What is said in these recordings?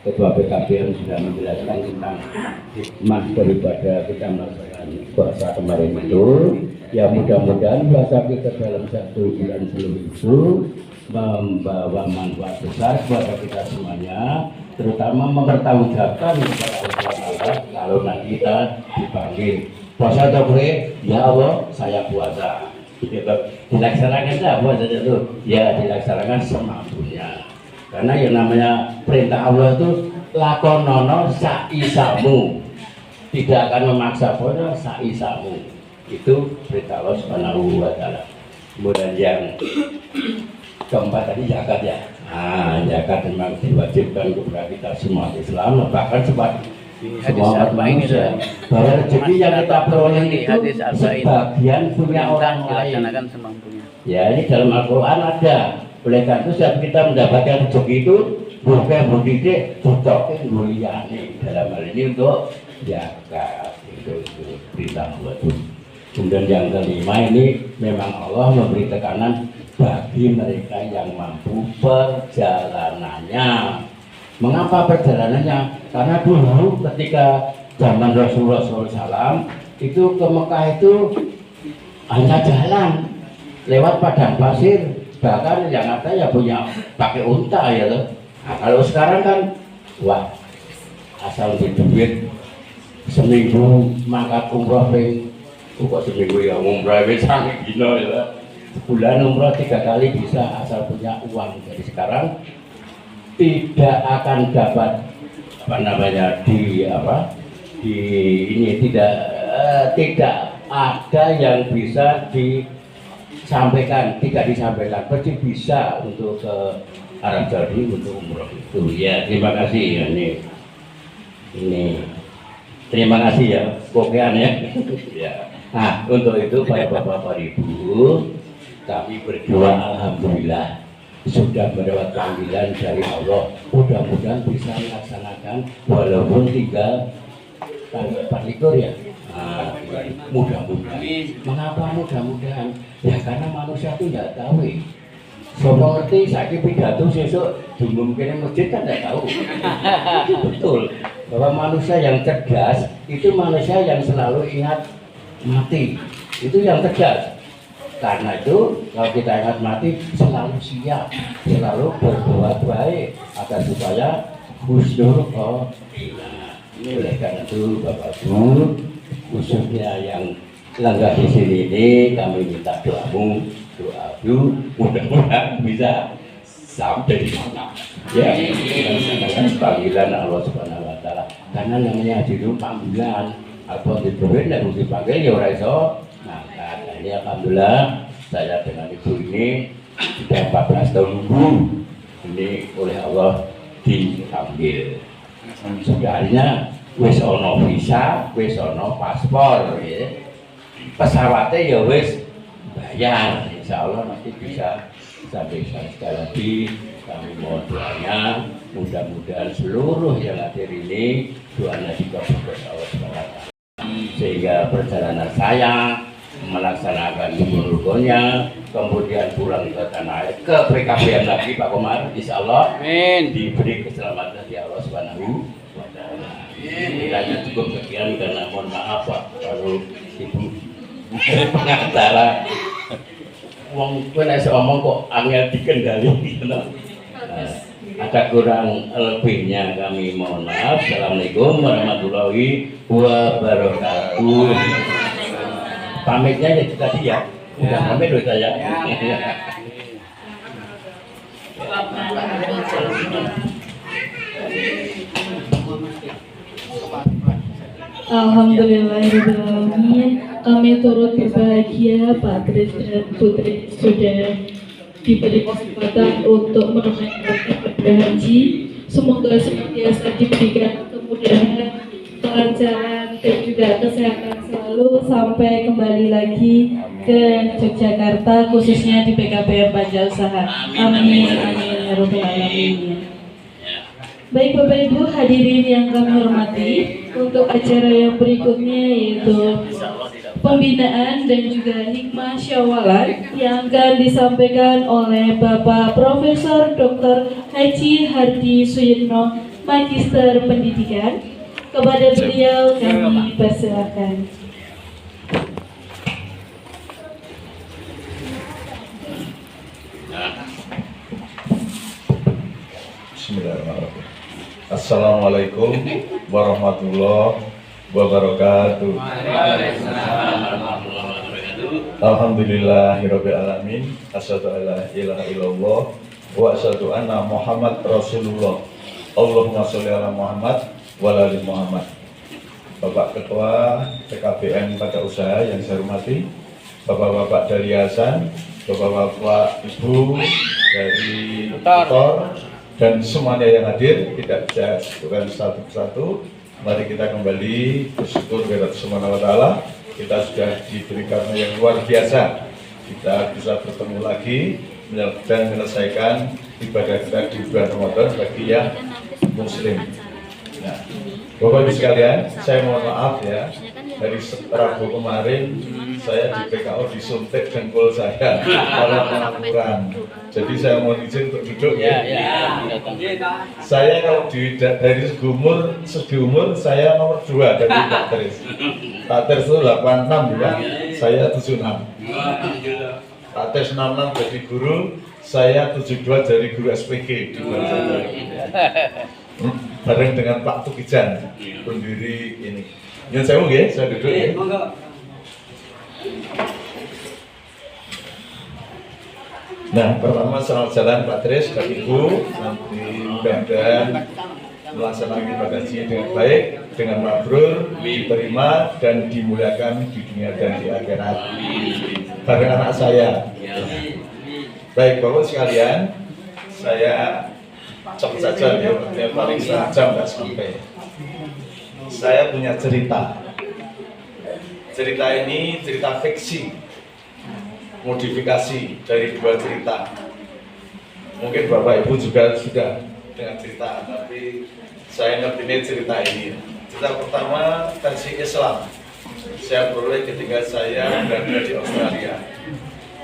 Ketua PKBM sudah menjelaskan tentang hikmah daripada kita melaksanakan puasa kemarin itu. Ya mudah-mudahan puasa kita dalam 1 bulan sebelum itu membawa manfaat besar kepada kita semuanya, terutama mempertanggungjawabkan kepada Allah kalau nanti kita dipanggil puasa atau boleh, ya Allah saya puasa. Dilaksanakan tidak puasa itu? Ya dilaksanakan semampunya. Karena yang namanya perintah Allah itu lakonono sa'isamu, tidak akan memaksa puasa sa'isamu. Itu perintah Allah Subhanahu wa Ta'ala. Kemudian yang keempat tadi zakat ya. Zakat memang diwajibkan kepada kita semua Islam, bahkan semua umat manusia. Bahwa rezeki yang kita peroleh itu sebagian punya orang lain. Ya, ini dalam Al-Quran ada. Oleh karena itu setiap kita mendapatkan rezeki itu bukan mendidik, cocoknya mulyani. Dalam hal ini untuk zakat itu perintah Allah. Kemudian yang kelima ini memang Allah memberi tekanan bagi mereka yang mampu perjalanannya. Mengapa perjalanannya? Karena dulu ketika zaman Rasulullah SAW itu ke Mekah itu hanya jalan lewat padang pasir, bahkan yang ada ya punya pakai unta ya loh. Nah, kalau sekarang kan wah asal di duit seminggu mangkat umroh kok seminggu ya umroh sangat gila ya. Bulan umroh 3 kali bisa asal punya uang. Jadi sekarang tidak akan dapat tidak ada yang bisa disampaikan, tidak disampaikan, pasti bisa untuk ke Arab Saudi untuk umroh itu. Ya terima kasih ya, ini terima kasih ya kokean ya. Ya. Nah untuk itu para bapak ibu, kami berdoa alhamdulillah sudah mendapat panggilan dari Allah, mudah-mudahan bisa melaksanakan walaupun tinggal tanggal 24 ya. Mudah-mudahan. Mengapa mudah-mudahan? Ya karena manusia itu tidak tahu. Sopo ngerti saya pidato sesuk dimungkinkan masjid kan tidak tahu. Itu betul bahwa manusia yang cerdas itu manusia yang selalu ingat mati. Itu yang cerdas. Karena itu kalau kita ingat mati selalu siap, selalu berbuat baik agar supaya husnul khotimah. Ini oleh karena itu Bapak Ibu, khususnya yang lenggah di sini ini kami minta doamu, mudah-mudahan bisa sampai di sana. Ya, dengan panggilan Allah Subhanahu Wa Taala. Karena namanya haji itu panggilan, atau diberi dan dipanggil ya orang iso. Ini alhamdulillah saya dengan ibu ini sudah 14 tahun nunggu ini oleh Allah diambil. Sudahnya wis ono visa, wis ono paspor, ya. Pesawatnya ya wis bayar. Insya Allah nanti bisa sampai sekali lagi kami mohon doanya, mudah-mudahan seluruh yang hadir ini doanya dikabulkan Allah SWT, sehingga perjalanan saya melaksanakan rukunnya, kemudian pulang ke tanah air, ke PKBM lagi Pak Komar, insya Allah diberi keselamatan di Allah Subhanahu wa Ta'ala. Kiranya cukup sekian karena mohon maaf Pak kalau ibu pengacara wong kowe nek ngomong kok angel dikendali ada kurang lebihnya kami mohon maaf. Assalamualaikum warahmatullahi wabarakatuh. Pamitnya ya itu tadi ya, udah pamit loh saya. Alhamdulillahirrahmanirrahim. Kami turut berbahagia Pak Tris dan Putri sudah diberi kesempatan untuk menunaikan ibadah haji. Semoga senantiasa diberikan kemudahan, kelancaran dan juga kesehatan selalu sampai kembali lagi ke Yogyakarta, khususnya di PKBM Panja Usaha. Amin amin ya rabbal alamin. Baik Bapak Ibu hadirin yang kami hormati, untuk acara yang berikutnya yaitu pembinaan dan juga hikmah syawalan yang akan disampaikan oleh Bapak Profesor Dr. Haji Hardi Suyitno Magister Pendidikan. Kepada beliau kami persilakan. Bismillahirrahmanirrahim. Assalamualaikum warahmatullahi wabarakatuh. Alhamdulillahirabbil alamin. Asyhadu an la ilaha illallah wa asyhadu anna Muhammad Rasulullah. Allahumma sholli ala Muhammad wa ala ali Muhammad. Bapak Ketua PKBM pada usaha yang saya hormati, Bapak-bapak dari yayasan, Bapak-bapak Ibu dari tutor, dan semuanya yang hadir, tidak bisa sebutkan satu persatu. Mari kita kembali bersyukur kepada Allah Subhanahu wa Ta'ala. Kita sudah diberi karunia yang luar biasa. Kita bisa bertemu lagi dan menyelesaikan ibadah kita di bulan Ramadan bagi yang Muslim. Nah, Bapak Ibu sekalian, saya mohon maaf ya. Dari Rabu kemarin saya di PKO disuntik dengkul saya oleh pengangguran. Jadi saya mohon izin untuk duduk ya. Saya kalau dari segi umur saya nomor 2 dari Pak Tris. Pak Tris itu 86 ya, saya 76. Pak Tris 66 jadi guru, saya 72 dari guru SPG di Banjarnegara. Bareng dengan Pak Tukijan, pendiri ini. Yang saya mau ya, saya duduk ya. Nah, pertama selamat jalan Pak Tris dan Ibu. Nanti mudah-mudahan melaksanakan ibadah haji dengan baik, dengan mabrur, diterima dan dimuliakan di dunia dan di akhirat. Bareng anak saya. Baik, Bapak sekalian, saya cepat saja ya, yang paling setengah jam nggak sampai. Saya punya cerita. Cerita ini cerita fiksi, modifikasi dari 2 cerita. Mungkin Bapak Ibu juga sudah dengan cerita, tapi saya ngerti cerita ini. Cerita pertama versi Islam. Saya peroleh ketika saya berada di Australia.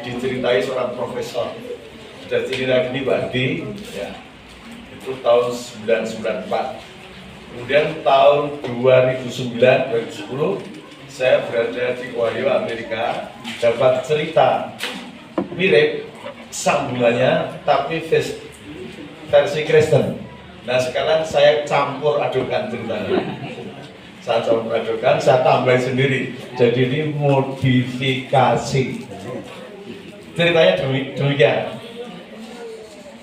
Diceritai seorang profesor. Sudah cerita ini Badi, ya. Itu tahun 1994. Kemudian tahun 2009-2010 saya berada di Ohio, Amerika, dapat cerita mirip sambungannya tapi versi Kristen. Nah sekarang saya campur adukan ceritanya. Saya campur adukan, saya tambah sendiri. Jadi ini modifikasi. Ceritanya demikian.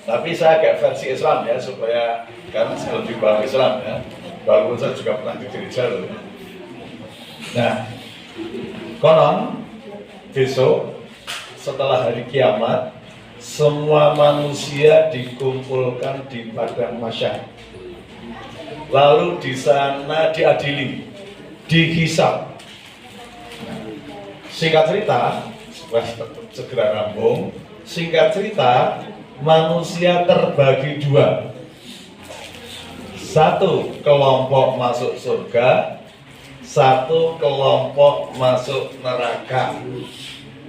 Tapi saya agak versi Islam ya, supaya karena saya lebih paham Islam ya. Walaupun saya juga pernah di gereja loh. Nah, konon besok setelah hari kiamat semua manusia dikumpulkan di padang mahsyar. Lalu di sana diadili, dihisab. Singkat cerita, segera rampung. Singkat cerita, manusia terbagi 2. Satu kelompok masuk surga, satu kelompok masuk neraka.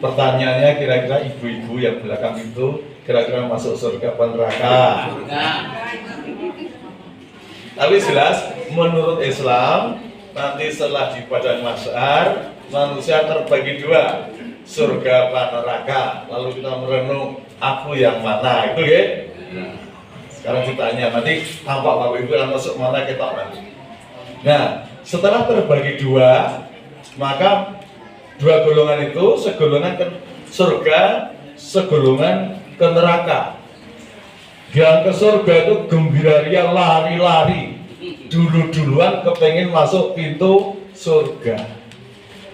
Pertanyaannya kira-kira ibu-ibu yang belakang itu kira-kira masuk surga atau neraka? Tapi jelas menurut Islam nanti setelah di padang mahsyar manusia terbagi 2, surga atau neraka. Lalu kita merenung aku yang mana itu ya. Sekarang ditanya nanti tampak Bapak Ibu yang masuk mana kita nanti. Nah setelah terbagi 2 maka 2 golongan itu segolongan ke surga, segolongan ke neraka. Yang ke surga itu gembira ria, lari-lari, dulu-duluan kepengen masuk pintu surga.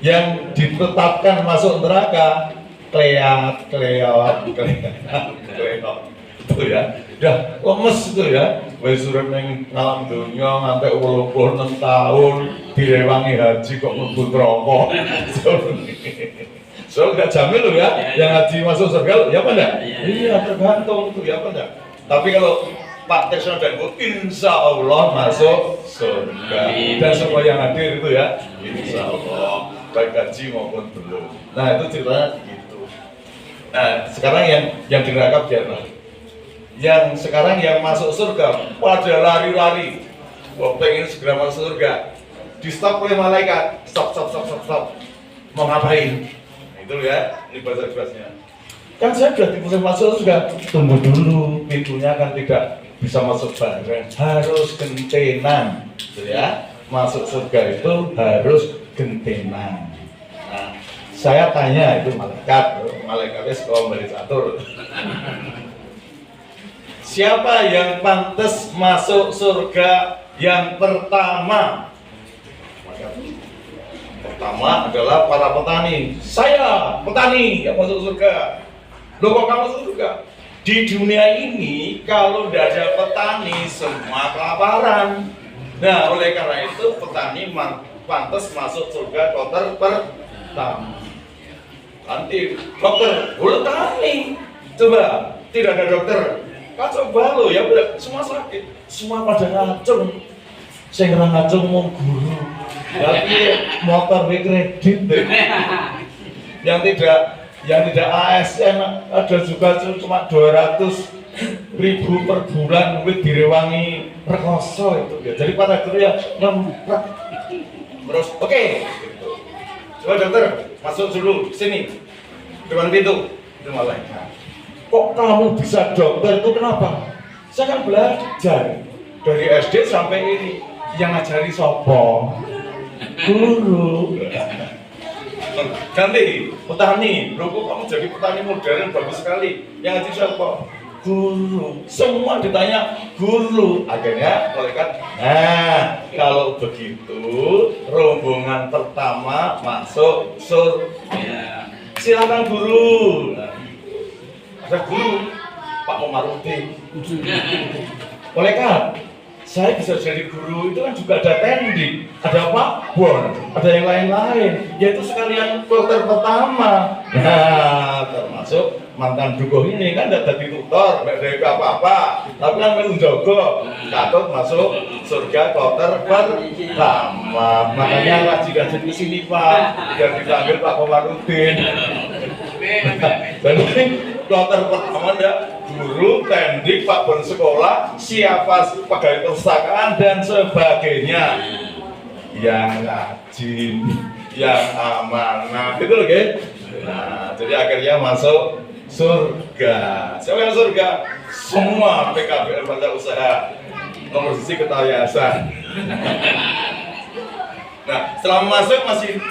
Yang ditetapkan masuk neraka kleat itu ya, udah lemes itu ya. Wes surep ning alam dunya nganti 86 tahun direwangi haji kok mlebu neraka. So enggak jamin loh ya, yang haji masuk surga ya apa enggak? Iya tergantung tuh ya apa enggak. Tapi kalau Pak Tesno dan Bu insya Allah masuk surga. Dan semua yang hadir itu ya insya Allah baik haji maupun belum. Nah itu ceritanya gitu. Nah sekarang yang di neraka biarlah. Yang sekarang yang masuk surga pada lari-lari, wah pengen segera masuk surga, di stop oleh malaikat, stop, mau ngapain? Nah, itu ya, ini bahasa jelasnya. Kan saya sudah diputuskan masuk surga, tunggu dulu, pintunya kan tidak bisa masuk bareng, harus gentenan, gitu ya. Masuk surga itu harus gentenan. Nah, saya tanya itu malaikatnya sekolah kembali catur. Siapa yang pantas masuk surga yang pertama? Pertama adalah para petani. Saya petani yang masuk surga. Loh kok kamu masuk surga? Di dunia ini kalau tidak ada petani semua kelaparan. Nah oleh karena itu petani pantas masuk surga dokter pertama. Nanti dokter, petani. Coba tidak ada dokter. Kacau balau ya udah semua sakit, semua pada ngacung. Saya ngacung mau guru, tapi motor kredit deh. Yang tidak ASN ada juga cuma 200.000 per bulan, duit direwangi rekoso itu ya. Jadi pada guru ya ngempret. Terus oke. Gitu. Coba dokter masuk dulu sini depan pintu itu malaikat. Kok kamu bisa dokter itu kenapa? Saya kan belajar dari SD sampai ini. Yang ngajari sopo? Guru. Ganti petani. Loh kok kamu jadi petani modern bagus sekali. Yang ngaji sopo? Guru. Semua ditanya guru. Akhirnya malaikat. Nah kalau begitu rombongan pertama masuk surga. Silakan guru. Ada guru, Pak Komarudin. Malaikat, saya bisa jadi guru itu kan juga ada tendik, ada Pak Bon, ada yang lain-lain. Yaitu sekalian kloter pertama. Nah, termasuk mantan dukuh ini kan tidak jadi tutor, tidak ada apa-apa. Tapi kan memang jago, takut masuk surga kloter pertama. Makanya rajin-rajin ke sini Pak, biar dipanggil Pak Komarudin. Dan kloter pertama ada guru, tendik, Pak Bon sekolah, siapa pegawai perpustakaan dan sebagainya. Yang rajin, yang amanah, itu loh guys. Nah, jadi akhirnya masuk surga. Siapa yang surga? Semua PKBL pada usaha nomor sisi Ketaliasan. Nah, setelah masuk masih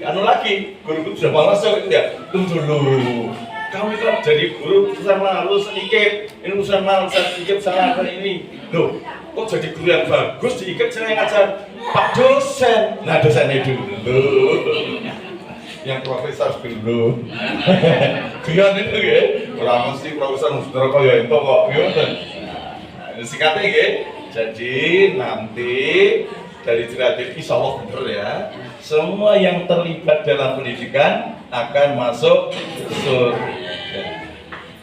anu lagi, guru sudah mau masuk itu ya. Tunggu dulu. Kamu itu jadi guru urusan malu sedikit, ini urusan malu sedikit salah ini. Loh, kok jadi guru yang bagus diikat saya yang ngajar Pak dosen. Nah, dosennya dulu. Yang profesor dulu. Dengan itu ya, orang mesti profesor Musdoro kaya itu kok. Nah, singkatnya ya. Jadi nanti dari Ciradir insya Allah benar ya, semua yang terlibat dalam pendidikan akan masuk surga.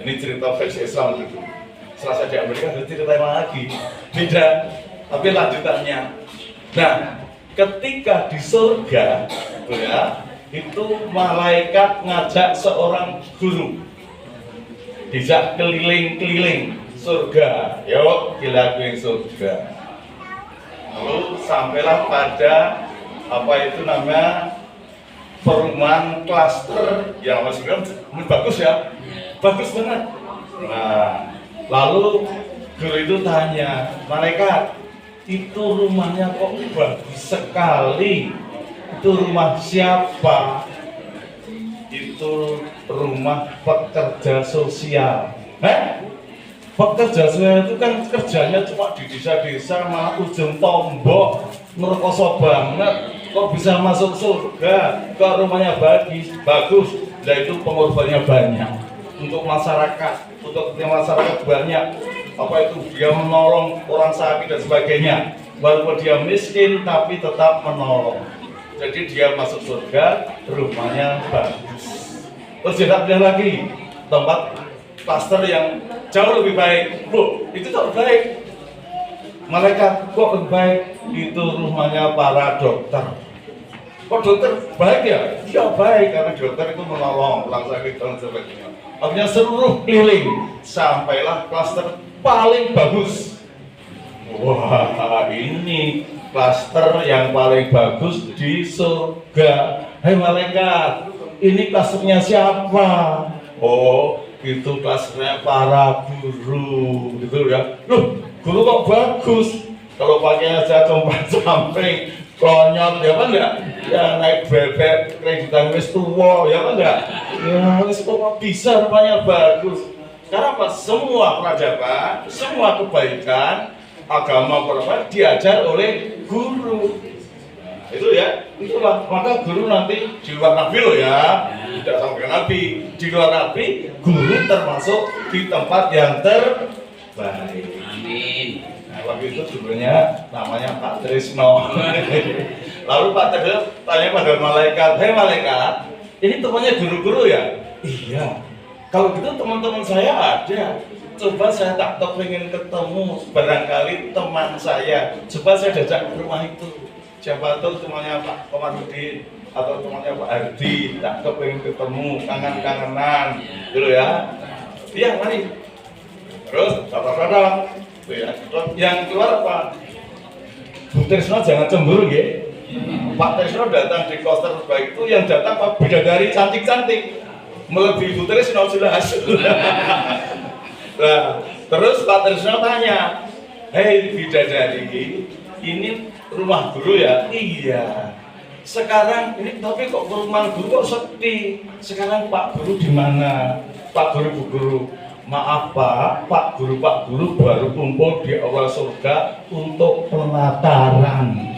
Ini cerita versi Islam dulu. Setelah saya di Amerika ada cerita lagi, beda, tapi lanjutannya. Nah, ketika di surga, ya, itu malaikat ngajak seorang guru, dijak keliling-keliling surga, yuk keliling surga. Lalu sampailah pada apa itu namanya perumahan klaster yang masih bagus ya, bagus banget. Nah, lalu guru itu tanya, malaikat, itu rumahnya kok bagus sekali, itu rumah siapa? Itu rumah pekerja sosial. Pekerja sosial itu kan kerjanya cuma di desa-desa, malah ujung tombok, ngerkoso banget. Kok bisa masuk surga? Kok rumahnya bagus? Nah itu pengorbanannya banyak untuk masyarakat, banyak. Apa itu dia menolong orang sakit dan sebagainya. Walaupun dia miskin tapi tetap menolong. Jadi dia masuk surga, rumahnya bagus. Terus dia lagi tempat klaster yang jauh lebih baik. Bu, itu tak baik. Malaikat kok lebih baik? Itu rumahnya para dokter. Kok dokter baik ya? Iya baik, karena dokter itu menolong orang sakit dan sebagainya. akhirnya seluruh keliling, sampailah klaster paling bagus. Wah, ini klaster yang paling bagus di surga. Hai malaikat, ini klasternya siapa? Oh, itu klasternya para guru, gitu ya. Loh, guru kok bagus? Kalau pakai aja compat samping, konyol, ya kan enggak? Ya naik bebek, kreditan wis tua, ya kan enggak? Ya wis kok bisa rupanya bagus. Karena apa? Semua peradaban, semua kebaikan, agama peradaban diajar oleh guru. Itu ya, itulah maka guru nanti di luar nabi loh ya, tidak sampai nabi, di luar nabi guru termasuk di tempat yang terbaik. Amin. Nah, waktu itu dulunya namanya Pak Trisno. Lalu Pak Trisno tanya pada malaikat, hei malaikat, ini temannya guru-guru ya? Iya. Kalau gitu teman-teman saya ada. Coba saya tak pengen ketemu barangkali teman saya. Coba saya jajak ke rumah itu. Siapa tahu temannya Pak Komarudin atau temannya Pak Hardi, tak pengen ketemu, kangen-kangenan, gitu ya. Iya, mari. Terus kata-kata, yang keluar apa? Bu Trisno jangan cemburu, ya. Pak Trisno datang di klaster baik itu, yang datang Pak Bidadari cantik-cantik, melebihi Bu Trisno jelas. Nah, terus Pak Trisno tanya, hei Bidadari, ini rumah guru ya? Iya. Sekarang ini tapi kok rumah guru kok sepi. Sekarang Pak Guru di mana? Pak Guru, Bu Guru. Maaf Pak Guru baru kumpul di awal surga untuk penataran.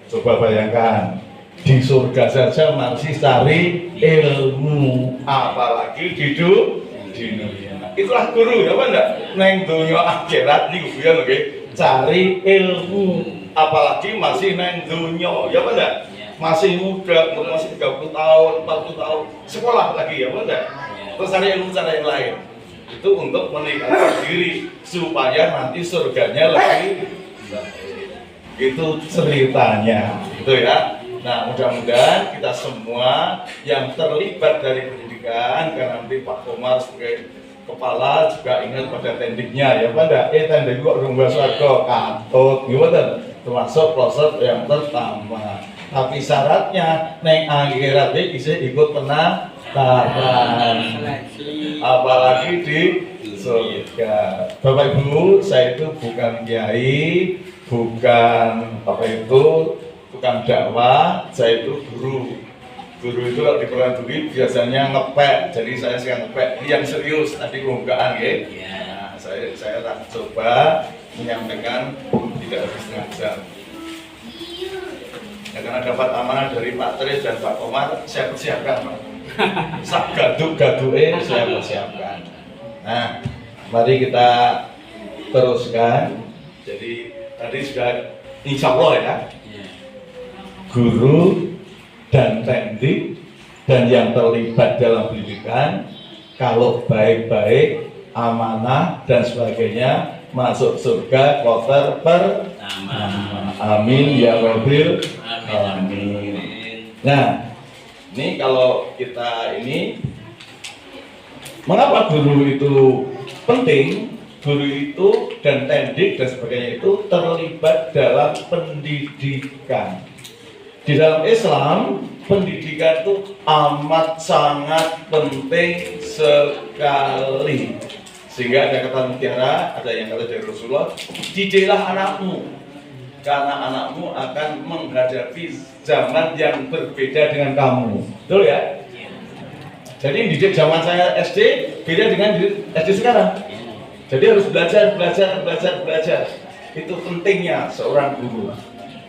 Coba bayangkan, di surga saja masih cari ilmu, apalagi di dunia. Itulah guru ya, Pak enggak? Neng dunia akhirat nih gue ya, cari ilmu, apalagi masih neng dunia, ya Pak enggak? Masih muda, masih 30 tahun, 40 tahun, sekolah lagi ya Pak enggak? Terus cari ilmu cara yang lain. Itu untuk meningkatkan diri supaya nanti surganya lebih baik. Itu ceritanya, gitu ya. Nah, mudah-mudahan kita semua yang terlibat dari pendidikan, karena nanti Pak Komar sebagai kepala juga ingat pada tendiknya ya Pak enggak? Tendik kok rumah swarga katut gimana? Termasuk proses yang pertama. Tapi syaratnya neng akhirat bisa ikut penataran, apalagi di surga. Bapak Ibu, saya itu bukan kiai, bukan apa itu, bukan dakwah, saya itu guru. Guru itu kalau di Perguruan Tinggi biasanya ngepek, jadi saya sekarang ngepek. Ini yang serius tadi pembukaan ya. Nah, saya tak coba menyampaikan tidak habis setengah jam. Ya, karena dapat amanah dari Pak Tris dan Pak Komar, saya persiapkan Pak. Sak gaduk-gaduke saya persiapkan. Nah, mari kita teruskan. Jadi tadi sudah insya Allah ya, guru dan tendik dan yang terlibat dalam pendidikan kalau baik-baik, amanah dan sebagainya masuk surga kloter pertama. Amin ya Rabbil alamin. Nah, ini kalau kita ini mengapa guru itu penting? Guru itu dan tendik dan sebagainya itu terlibat dalam pendidikan. Di dalam Islam, pendidikan itu amat sangat penting sekali. Sehingga ada kata mutiara, ada yang kata dari Rasulullah, didiklah anakmu, karena anakmu akan menghadapi zaman yang berbeda dengan kamu. Betul ya? Jadi didik zaman saya SD beda dengan SD sekarang. Jadi harus belajar. Itu pentingnya seorang guru.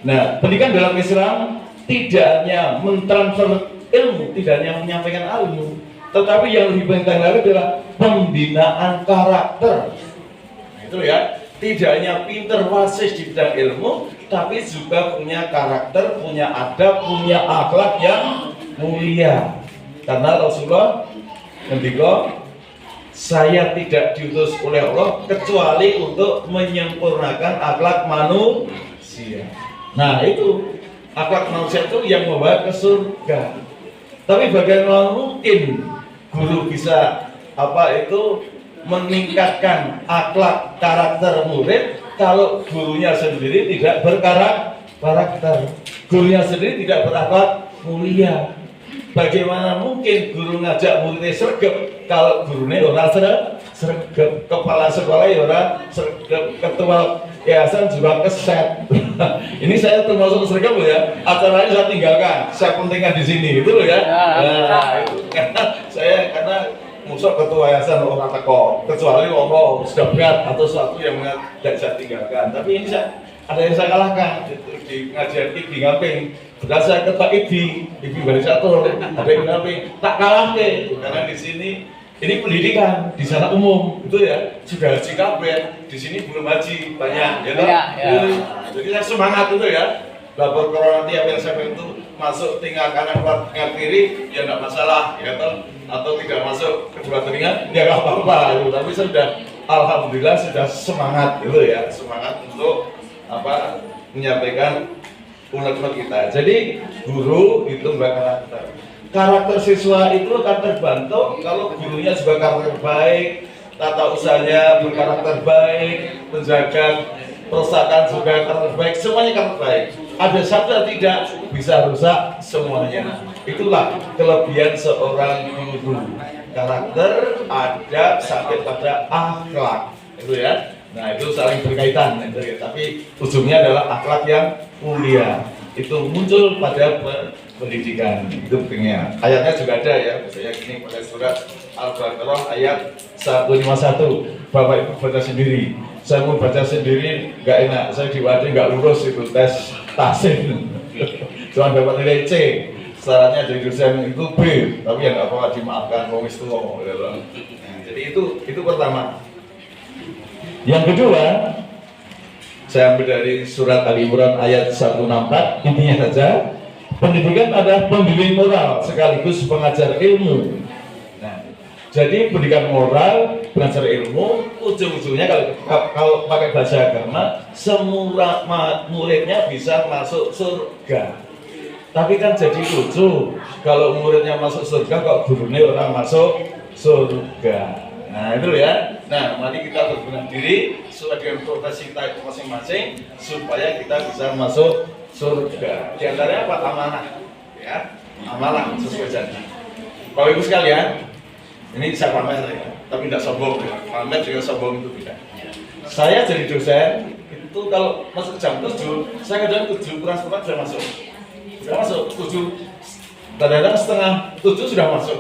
Nah, pendidikan dalam Islam tidak hanya mentransfer ilmu, tidak hanya menyampaikan ilmu, tetapi yang lebih penting lagi adalah pembinaan karakter. Nah, itu ya, tidak hanya pinter wasis di bidang ilmu, tapi juga punya karakter, punya adab, punya akhlak yang mulia. Karena Rasulullah ngendika, saya tidak diutus oleh Allah kecuali untuk menyempurnakan akhlak manusia. Nah, itu akhlak manusia itu yang membawa ke surga. Tapi bagaimana mungkin guru bisa meningkatkan akhlak karakter murid kalau gurunya sendiri tidak berkarakter, gurunya sendiri tidak berakhlak mulia. Bagaimana mungkin guru ngajak muridnya sregep kalau gurunya orang sregep, kepala sekolah ya orang sregep, ketua yayasan juga keset. Ini saya termasuk sregep loh ya, acaranya saya tinggalkan, saya pentingkan di sini itu loh ya. Nah, itu karena musuh ketua yayasan orang teko, kecuali orang sudah berat atau sesuatu yang tidak saya tinggalkan. Tapi ini ada yang saya kalahkan di ngajian di Ngamping. Sudah saya ketua IBI Barisator, ada yang Ngamping, tak kalah karena di sini ini pendidikan, di sana umum itu ya sudah haji kabeh, di sini belum haji banyak, ya toh. Jadi saya semangat itu ya. Lapor corona tiap yang saya itu masuk tinggal kanan keluar tinggal kiri ya nggak masalah, ya toh. Atau tidak masuk kedua telinga ya nggak apa-apa. Tapi saya sudah alhamdulillah sudah semangat gitu ya, semangat untuk menyampaikan unek-unek kita. Jadi guru itu karakter. Karakter siswa itu akan terbantu kalau gurunya juga karakter baik, tata usahanya berkarakter baik, menjaga perusahaan juga karakter baik, semuanya karakter baik. Ada satu yang tidak bisa rusak semuanya. Itulah kelebihan seorang guru. Karakter, adab, sampai pada akhlak. Itu ya. Nah itu saling berkaitan. Tapi ujungnya adalah akhlak yang mulia. Itu muncul pada pendidikan. Itu pentingnya. Ayatnya juga ada ya. Misalnya gini pada surat Al-Baqarah ayat 151. Bapak Ibu baca sendiri. Saya mau baca sendiri nggak enak. Saya diwadi nggak lurus itu tes tasin. Cuma dapat nilai C. Syaratnya dari dosen itu B. Tapi ya nggak apa-apa dimaafkan. Wong itu ngomong. Jadi itu pertama. Yang kedua, saya ambil dari surat Ali Imran ayat 164, intinya saja, pendidikan adalah pembimbing moral sekaligus pengajar ilmu. Nah, jadi pendidikan moral, pengajar ilmu, ujung-ujungnya kalau pakai bahasa agama, semua muridnya bisa masuk surga. Tapi kan jadi lucu, kalau muridnya masuk surga, kok gurunya orang masuk surga. Nah itu ya. Nah mari kita berbenah diri sesuai dengan profesi kita itu masing-masing supaya kita bisa masuk surga. Di antaranya apa? Amanah, ya. Amanah sesuai janji. Bapak Ibu sekalian, ini saya pamer ya, tapi tidak sombong ya. Pamer dengan sombong itu beda. Saya jadi dosen itu kalau masuk jam 7, saya kadang 7 kurang seperempat sudah masuk. Sudah masuk 7, kadang-kadang setengah 7 sudah masuk.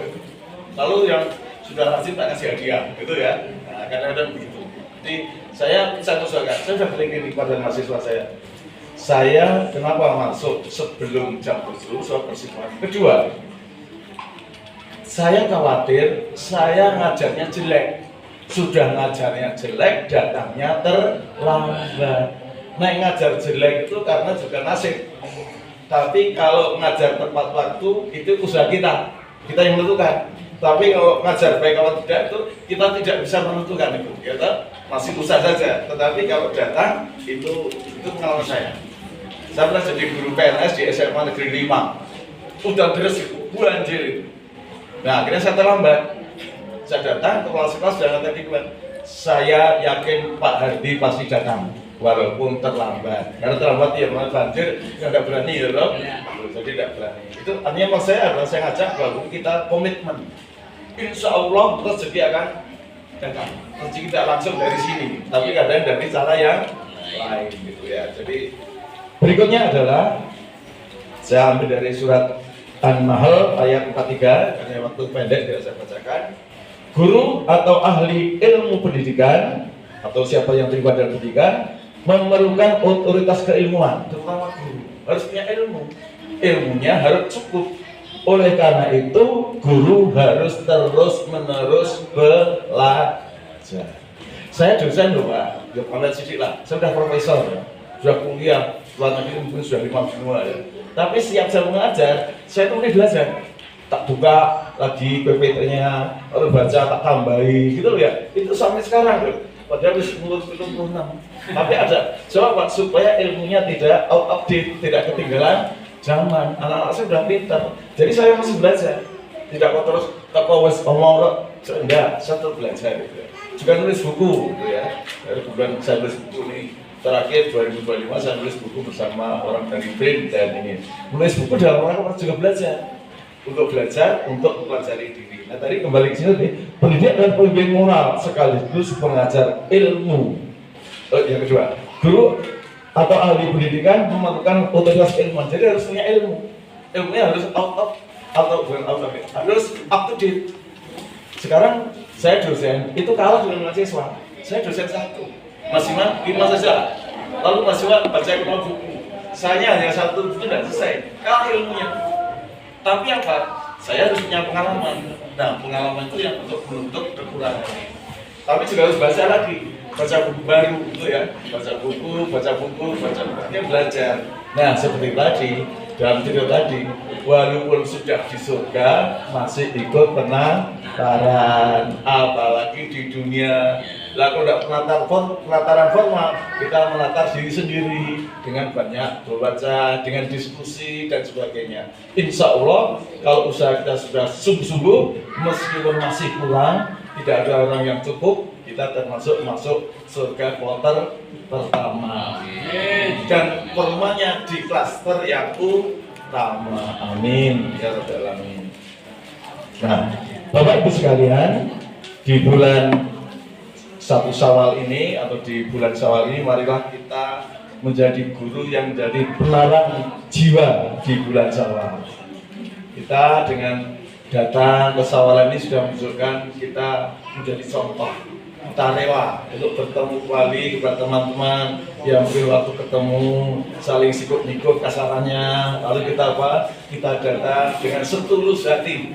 Lalu yang sudah rajin tak kasih hadiah, gitu ya. Nah, kadang-kadang begitu. Jadi saya usahakan, saya sudah berikan kepada mahasiswa saya. Saya kenapa masuk sebelum jam 7 soal persiapan. Kedua, saya khawatir saya ngajarnya jelek. Sudah ngajarnya jelek, datangnya terlambat. Nah, ngajar jelek itu karena juga nasib. Tapi kalau ngajar tepat waktu itu usaha kita yang menentukan. Tapi kalau ngajar baik atau tidak itu kita tidak bisa menentukan itu, ya masih usaha saja. Tetapi kalau datang itu pengalaman saya. Saya pernah jadi guru PNS di SMA Negeri 5. Udah beres itu, banjir itu. Nah akhirnya saya terlambat. Saya datang ke kepala sekolah sudah tadi bilang, saya yakin Pak Hardi pasti datang walaupun terlambat. Karena terlambat ya malah banjir, nggak berani ya loh. Jadi tidak berani. Itu artinya maksud saya adalah saya ngajak bahwa kita komitmen. Insya Allah rezeki akan datang. Rezeki tidak langsung dari sini, tapi kadang dari cara yang lain gitu ya. Jadi berikutnya adalah saya ambil dari surat An-Nahl ayat 43 karena waktu pendek tidak saya bacakan. Guru atau ahli ilmu pendidikan atau siapa yang terlibat dalam pendidikan memerlukan otoritas keilmuan, terutama guru harus punya ilmu. Ilmunya harus cukup. Oleh karena itu, guru harus terus-menerus belajar. Saya dosen loh Pak, ya pandai sidik lah. Saya sudah profesor, sudah kuliah, luar negeri mungkin sudah 5 semua ya. Tapi setiap saya mengajar, saya tuh belajar. Tak buka lagi PPT-nya, lalu baca tak tambahi, gitu loh ya. Itu sampai sekarang loh. Padahal umur 76. Tapi ada, coba Pak, supaya ilmunya tidak out of date, tidak ketinggalan zaman. Anak-anak saya sudah pintar, jadi saya masih belajar. Tidak kok terus toko wes omong enggak, saya tetap belajar gitu ya. Juga nulis buku gitu ya. Dari bulan saya nulis buku nih terakhir 2025 saya nulis buku bersama orang dari BRIN dan ini. Nulis buku dalam rangka juga belajar. Untuk belajar, untuk mempelajari diri. Nah tadi kembali ke sini nih, pendidik dan pembimbing moral sekaligus pengajar ilmu. Yang kedua, guru atau ahli pendidikan memerlukan otoritas ilmu, jadi harus punya ilmu. Ilmunya harus harus up to date. Sekarang saya dosen, itu kalah dengan mahasiswa. Saya dosen 1, masih 5 saja. Lalu mahasiswa baca 5 buku. Saya hanya 1 buku tidak selesai, kalah ilmunya. Tapi apa? Saya harus punya pengalaman. Nah, pengalaman itu yang untuk menutup kekurangan. Tapi juga harus baca lagi, baca buku baru gitu ya, baca buku, belajar. Nah, seperti tadi dalam video tadi, walaupun sudah di surga masih ikut penataran, apalagi di dunia. Lah kalau tidak penataran formal, kita menatar diri sendiri dengan banyak membaca, dengan diskusi dan sebagainya. Insya Allah kalau usaha kita sudah sungguh-sungguh, meskipun masih kurang, tidak ada orang yang cukup, kita termasuk masuk surga kloter pertama. Dan formalnya di klaster yang utama. Amin ya rabbal alamin. Nah, Bapak Ibu sekalian, di bulan 1 Syawal ini atau di bulan Syawal ini, marilah kita menjadi guru yang menjadi pelarang jiwa di bulan Syawal. Kita dengan datang ke Syawal ini sudah menunjukkan kita menjadi contoh. Kita rela untuk bertemu kembali kepada teman-teman yang beri waktu ketemu, saling sikut-mikut kasarannya. Lalu kita apa? Kita datang dengan setulus hati.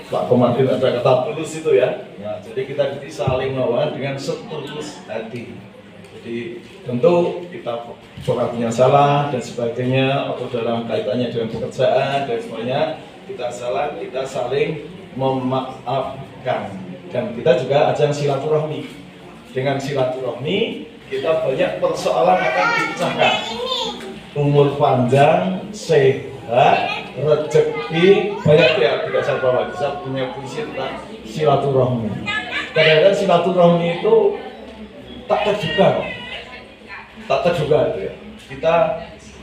Pak Komandir ada kata tulus itu ya. Nah, jadi kita saling melawan dengan setulus hati. Jadi tentu kita pernah punya salah dan sebagainya, atau dalam kaitannya dengan pekerjaan dan semuanya kita salah, kita saling memaafkan. Dan kita juga ajang silaturahmi. Dengan silaturahmi kita banyak persoalan akan dipecahkan. Umur panjang, sehat, rezeki banyak ya. Tidak saya bawa, saya punya puisi tentang silaturahmi. Kadang-kadang silaturahmi itu tak terduga itu ya. Kita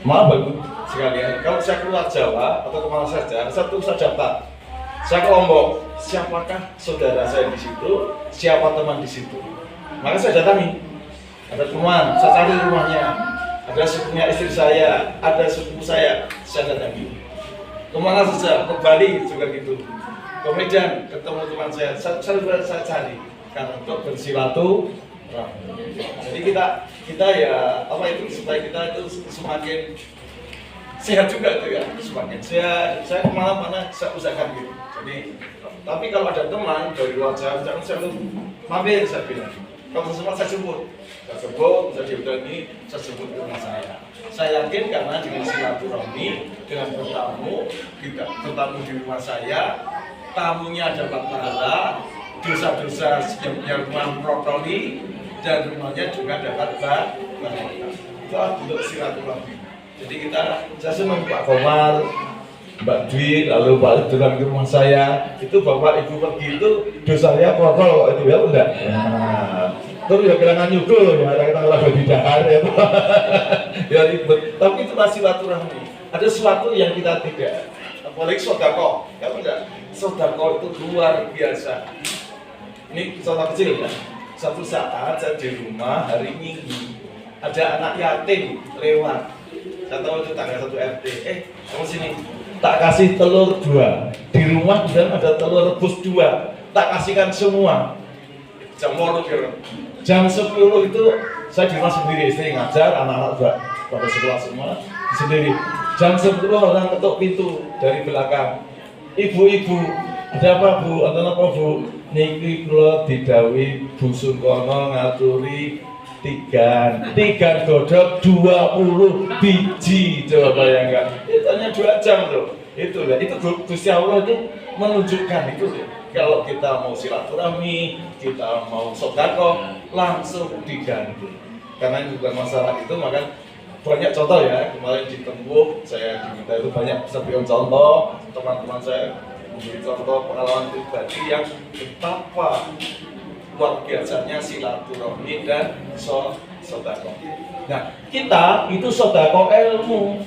maaf Bapak sekalian, kalau saya keluar Jawa atau kemana saja, satu saja Pak, saya ke Lombok, siapakah saudara saya di situ, siapa teman di situ, maka saya datangi. Ada teman, saya cari rumahnya, ada sukunya istri saya, ada suku saya datangi. Kemana saja, ke Bali juga gitu, ke Medan ketemu teman saya cari karena untuk bersilaturahmi. Jadi kita ya apa itu, supaya kita itu semakin sehat juga itu ya, semakin sehat. Saya kemana-mana saya usahakan gitu. Jadi tapi kalau ada teman dari luar Jawa, saya mampir, saya bilang kalau semua saya sebut, saya diundang, saya sebut ke rumah saya. Saya yakin karena dengan silaturahmi, dengan bertamu, kita bertamu di rumah saya, tamunya dapat pahala, dosa-dosa yang memprotoli, dan rumahnya juga dapat pahala. Itu bentuk silaturahmi. Jadi saya senang Pak Komar, Mbak Dwi, lalu Pak Dulang ke rumah saya, itu bapak ibu pergi itu dosanya protol itu ya enggak? Nah, terus ya kelangan nyugul ya, kita lagi di dahar ya. Ya ribet, tapi itu masih silaturahmi. Ada sesuatu yang kita tidak, apalagi sodako, ya enggak? Sodako itu luar biasa. Ini contoh kecil ya. Satu saat saya di rumah hari Minggu, ada anak yatim lewat. Saya tahu itu tangga 1 RT. Kamu sini, tak kasih telur 2. Di rumah dan ada telur rebus 2. Tak kasihkan semua. Jam 8 jam 10 itu saya di rumah sendiri, istri ngajar, anak-anak juga pada sekolah semua sendiri. Jam 10 orang ketuk pintu dari belakang. Ibu-ibu, ada apa Bu? Ada apa Bu? Niki kula didhawuhi Bu Sungkono ngaturi tiga godok 20 biji, coba bayangkan. Itu hanya 2 jam loh. Itu Gusti Allah itu menunjukkan itu ya. Kalau kita mau silaturahmi, kita mau sedekah, langsung diganti. Karena ini bukan masalah itu, maka banyak contoh ya. Kemarin di Tempuh saya diminta itu banyak sepion contoh, teman-teman saya memberi contoh pengalaman pribadi yang betapa luar biasanya silaturahmi dan sodako. Nah, kita itu sodako ilmu.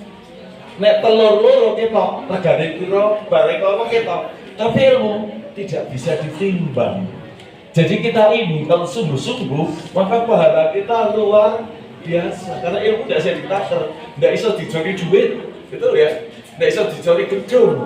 Nek telur loro ketok, regane piro, bareng apa ketok. Tapi ilmu tidak bisa ditimbang. Jadi kita ini kalau sungguh-sungguh, maka pahala kita luar biasa. Karena ilmu tidak bisa ditaker, tidak bisa dicuri duit, betul ya? Tidak bisa dicuri gedung.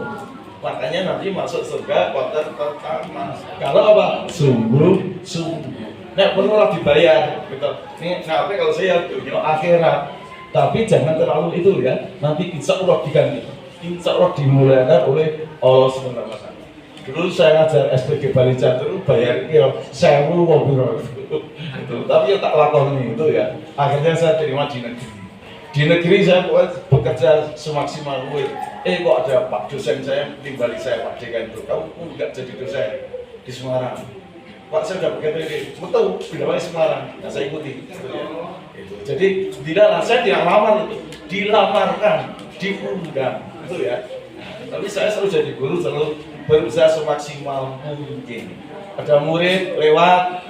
Makanya nanti masuk surga kuartal pertama. Kalau apa? Sungguh-sungguh. Nek perlu lah dibayar, betul. Ini ngapain kalau saya dunia akhirat? Tapi jangan terlalu itu ya. Nanti insya Allah diganti. Insya Allah dimulakan oleh Allah SWT. Dulu saya ngajar SPG Bali Catur, bayar kira 1.000 mobil itu. Tapi ya tak lakoni itu ya. Akhirnya saya terima di negeri. Di negeri saya bekerja semaksimal mungkin. Kok ada Pak dosen saya timbali saya, Pak Dekan itu. Kamu enggak jadi dosen di Semarang. Pak saya udah begitu, betul, pindah ke Semarang. Nah, saya ikuti. Itu. Jadi saya tidak lamar itu, dilamarkan, diundang, itu ya. Tapi saya selalu jadi guru, selalu berusaha semaksimal mungkin. Ada murid lewat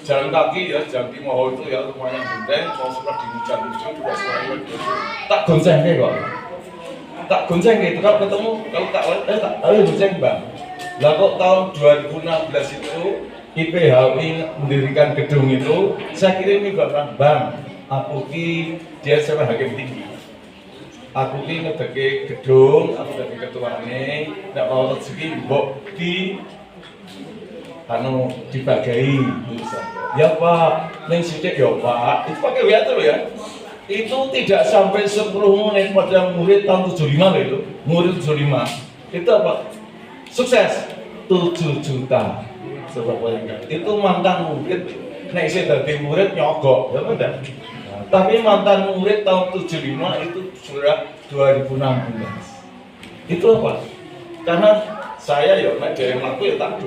jalan kaki ya, jalan Timoho itu ya, rumahnya Bundeng, mau sekolah di Hujan-Hujan, udah sekolah itu. Tak gonceng kok. Tak gonceng gitu, kalau ketemu, kalau tak gonceng bang. Lah kok tahun 2016 itu IPHI mendirikan gedung itu, saya kirim ini bang, aku ki dia sama hakim tinggi. Aku ki ngedeke gedung, aku dari ketuanya, nggak mau rezeki, mbok di dibagai. Ya Pak, neng sidik ya Pak, itu pakai WA tuh ya. Itu tidak sampai 10 menit pada murid tahun 75 itu, murid 75. Itu apa? Sukses 7 juta. Itu mantan murid, nek saya dari murid nyogok, ya benar. Tapi mantan murid tahun 75 itu sudah 2016. Itu apa? Karena saya ya nek dari aku ya tak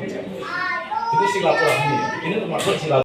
itu silaturahmi. Ini termasuk silaturahmi.